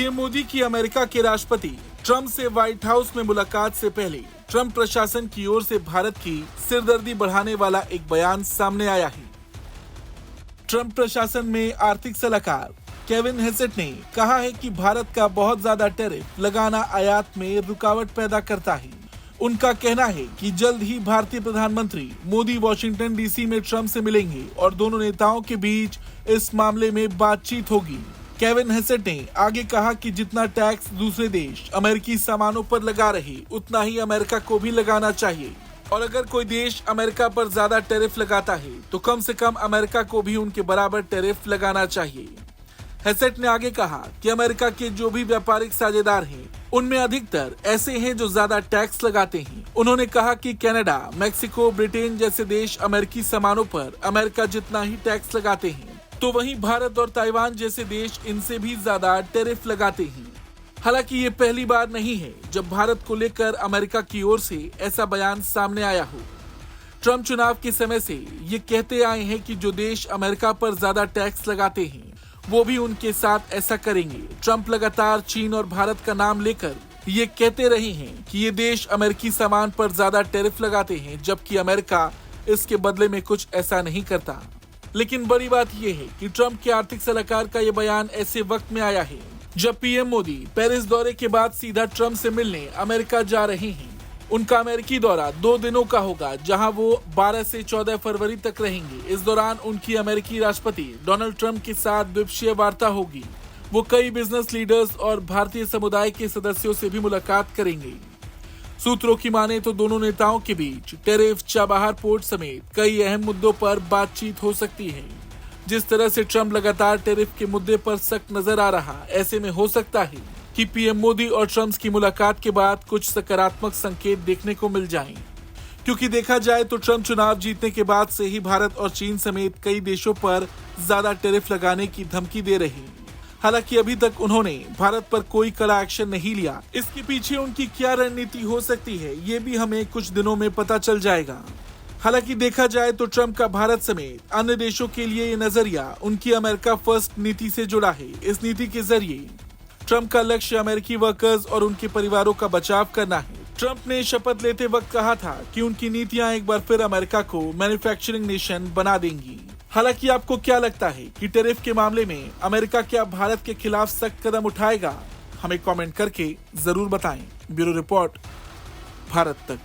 PM Modi की America के राष्ट्रपति ट्रंप से व्हाइट हाउस में मुलाकात से पहले ट्रंप प्रशासन की ओर से भारत की सिरदर्दी बढ़ाने वाला एक बयान सामने आया है। ट्रंप प्रशासन में आर्थिक सलाहकार केविन हेसेट ने कहा है कि भारत का बहुत ज्यादा टैरिफ लगाना आयात में रुकावट पैदा करता है। उनका कहना है कि जल्द ही भारतीय प्रधानमंत्री मोदी वॉशिंगटन डीसी में ट्रंप से मिलेंगे और दोनों नेताओं के बीच इस मामले में बातचीत होगी। केविन हेसेट ने आगे कहा कि जितना टैक्स दूसरे देश अमेरिकी सामानों पर लगा रहे उतना ही अमेरिका को भी लगाना चाहिए और अगर कोई देश अमेरिका पर ज्यादा टैरिफ लगाता है तो कम से कम अमेरिका को भी उनके बराबर टैरिफ लगाना चाहिए। हेसेट ने आगे कहा कि अमेरिका के जो भी व्यापारिक साझेदार हैं उनमें अधिकतर ऐसे हैं जो ज्यादा टैक्स लगाते हैं। उन्होंने कहा कि कनाडा, मैक्सिको, ब्रिटेन जैसे देश अमेरिकी सामानों पर अमेरिका जितना ही टैक्स लगाते हैं, तो वहीं भारत और ताइवान जैसे देश इनसे भी ज्यादा टैरिफ लगाते हैं। हालांकि ये पहली बार नहीं है जब भारत को लेकर अमेरिका की ओर से ऐसा बयान सामने आया हो। ट्रंप चुनाव के समय से ये कहते आए हैं कि जो देश अमेरिका पर ज्यादा टैक्स लगाते हैं वो भी उनके साथ ऐसा करेंगे। ट्रंप लगातार चीन और भारत का नाम लेकर ये कहते रहे हैं कि ये देश अमेरिकी सामान पर ज्यादा टैरिफ लगाते हैं, जबकि अमेरिका इसके बदले में कुछ ऐसा नहीं करता। लेकिन बड़ी बात यह है कि ट्रंप के आर्थिक सलाहकार का ये बयान ऐसे वक्त में आया है जब पीएम मोदी पेरिस दौरे के बाद सीधा ट्रंप से मिलने अमेरिका जा रहे हैं। उनका अमेरिकी दौरा 2 दिनों का होगा, जहां वो 12 से 14 फरवरी तक रहेंगे। इस दौरान उनकी अमेरिकी राष्ट्रपति डोनाल्ड ट्रंप के साथ द्विपक्षीय वार्ता होगी। वो कई बिजनेस लीडर्स और भारतीय समुदाय के सदस्यों से भी मुलाकात करेंगे। सूत्रों की माने तो दोनों नेताओं के बीच टैरिफ, चाबहार पोर्ट समेत कई अहम मुद्दों पर बातचीत हो सकती है। जिस तरह से ट्रंप लगातार टैरिफ के मुद्दे पर सख्त नजर आ रहा, ऐसे में हो सकता है कि पीएम मोदी और ट्रंप की मुलाकात के बाद कुछ सकारात्मक संकेत देखने को मिल जाएं। क्योंकि देखा जाए तो ट्रंप चुनाव जीतने के बाद से ही भारत और चीन समेत कई देशों पर ज्यादा टैरिफ लगाने की धमकी दे रहे हैं। हालांकि अभी तक उन्होंने भारत पर कोई कड़ा एक्शन नहीं लिया। इसके पीछे उनकी क्या रणनीति हो सकती है, ये भी हमें कुछ दिनों में पता चल जाएगा। हालांकि देखा जाए तो ट्रंप का भारत समेत अन्य देशों के लिए ये नजरिया उनकी अमेरिका फर्स्ट नीति से जुड़ा है। इस नीति के जरिए ट्रंप का लक्ष्य अमेरिकी वर्कर्स और उनके परिवारों का बचाव करना है। ट्रंप ने शपथ लेते वक्त कहा था कि उनकी नीतियां एक बार फिर अमेरिका को मैन्युफैक्चरिंग नेशन बना देंगी। हालांकि आपको क्या लगता है कि टैरिफ के मामले में अमेरिका क्या भारत के खिलाफ सख्त कदम उठाएगा? हमें कमेंट करके जरूर बताएं। ब्यूरो रिपोर्ट, भारत तक।